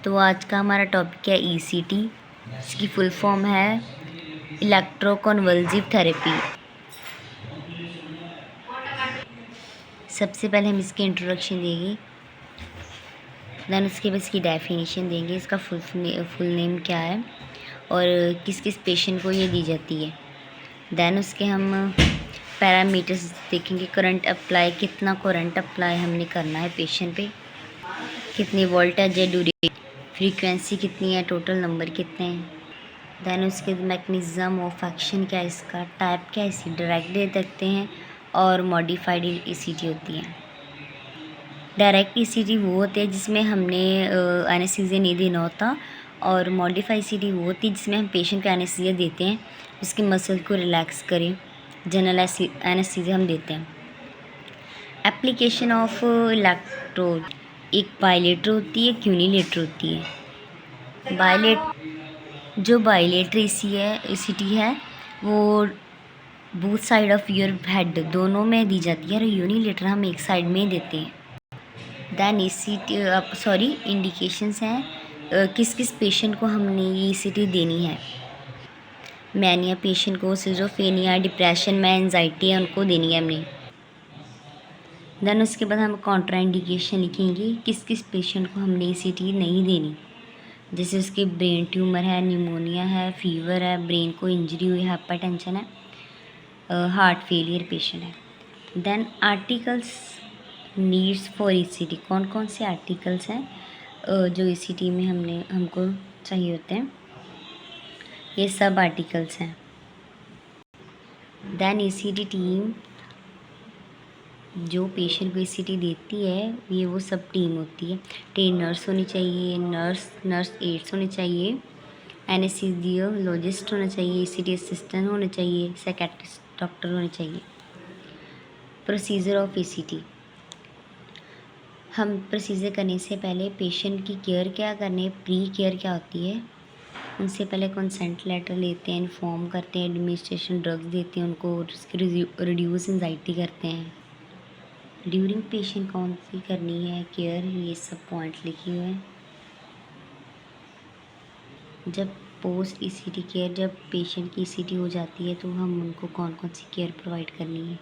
तो आज का हमारा टॉपिक है ईसीटी। इसकी फुल फॉर्म है इलेक्ट्रोकन्वल्सिव थेरेपी। सबसे पहले हम इसकी इंट्रोडक्शन देंगे, देन उसके बाद इसकी डेफिनेशन देंगे, इसका फुल नेम क्या है और किस किस पेशेंट को ये दी जाती है। देन उसके हम पैरामीटर्स देखेंगे। करंट अप्लाई, कितना करंट अप्लाई हमने करना है पेशेंट पे, कितनी वोल्टेज है, ड्यूरेशन, फ्रीक्वेंसी कितनी है, टोटल नंबर कितने हैं। देन उसके मैकेनिज़्म ऑफ एक्शन क्या है, इसका टाइप क्या है, इसी डायरेक्ट दे सकते हैं और मॉडिफाइड ईसीटी होती है। डायरेक्ट ईसीटी वो होती है जिसमें हमने एनेस्थीसिया नहीं देना होता, और मॉडिफाइड ईसीटी वो होती है जिसमें हम पेशेंट को एनेस्थीसिया देते हैं, उसके मसल को रिलैक्स करें। जनरल एनेस्थीसिया हम देते हैं। एप्लीकेशन ऑफ इलेक्ट्रोड, एक बाइलेटर होती है, एक यूनिलेटर होती है। जो बाइलेटर ईसीटी है वो both side of your head दोनों में दी जाती है, और यूनिलेटर हम एक साइड में देते हैं। दैन इंडिकेशंस हैं किस किस पेशेंट को हमने ये ईसीटी देनी है। मैनिया पेशेंट को, सिजोफ्रेनिया, डिप्रेशन में एंजाइटी है, उनको देनी है हमने। देन उसके बाद हम कॉन्ट्राइंडिकेशन लिखेंगे, किस किस पेशेंट को हमने ईसीटी नहीं देनी। जैसे उसके ब्रेन ट्यूमर है, निमोनिया है, फीवर है, ब्रेन को इंजरी हुई, हाइपरटेंशन है, हार्ट फेलियर पेशेंट है। Then articles needs for ECT, कौन कौन से आर्टिकल्स हैं जो ईसीटी में हमको चाहिए होते हैं, ये सब आर्टिकल्स हैं। देन ईसीटी टीम जो पेशेंट को ईसीटी देती है, ये वो सब टीम होती है। ट्रेन नर्स होनी चाहिए, नर्स एड्स होने चाहिए, एनेस्थीसियोलॉजिस्ट होना चाहिए, ईसीटी असिस्टेंट होने चाहिए, साइकेट्रिस्ट डॉक्टर होने चाहिए। प्रोसीजर ऑफ ईसीटी, हम प्रोसीजर करने से पहले पेशेंट की केयर क्या करनी है, प्री केयर क्या होती है, उनसे पहले कंसेंट लेटर लेते हैं, इन्फॉर्म करते हैं, एडमिनिस्ट्रेशन ड्रग्स देते हैं उनको, उसकी रिड्यूस एंजाइटी करते हैं। ड्यूरिंग पेशेंट कौन सी करनी है केयर, ये सब पॉइंट लिखे हुए हैं। जब पोस्ट ईसीटी केयर, जब पेशेंट की ईसीटी हो जाती है तो हम उनको कौन कौन सी केयर प्रोवाइड करनी है।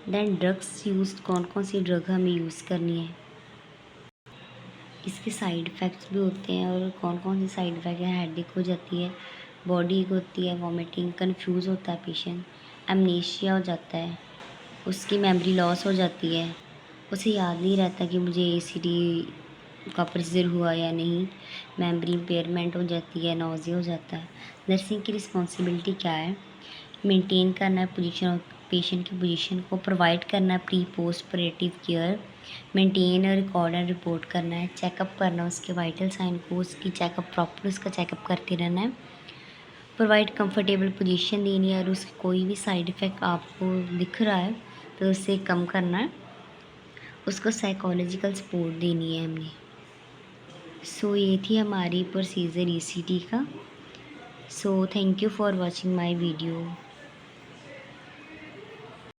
देन ड्रग्स यूज, कौन कौन सी ड्रग हमें यूज़ करनी है, इसके साइड इफ़ेक्ट्स भी होते हैं, और कौन कौन सी साइड इफ़ेक्ट है। हेडेक हो जाती है, बॉडी होती है, वॉमिटिंग, कंफ्यूज होता है पेशेंट, एमनेशिया हो जाता है, उसकी मेमोरी लॉस हो जाती है, उसे याद नहीं रहता कि मुझे ईसीटी का प्रोसीजर हुआ या नहीं, मेमोरी इम्पेयरमेंट हो जाती है, नॉज़िया हो जाता है। नर्सिंग की रिस्पॉन्सिबिलिटी क्या है, मेंटेन करना है पोजीशन, पेशेंट की पोजीशन को प्रोवाइड करना है, pre post operative care, maintain record and report करना है, चेकअप करना उसके वाइटल साइन को, उसकी चेकअप प्रॉपर उसका चेकअप करते रहना है, प्रोवाइड कंफर्टेबल पोजीशन देनी है, और उसकी कोई भी साइड इफ़ेक्ट आपको दिख रहा है तो उससे कम करना है, उसको साइकोलॉजिकल सपोर्ट देनी है हमने। सो ये थी हमारी प्रोसीजर ईसीटी का। So thank you for watching my video.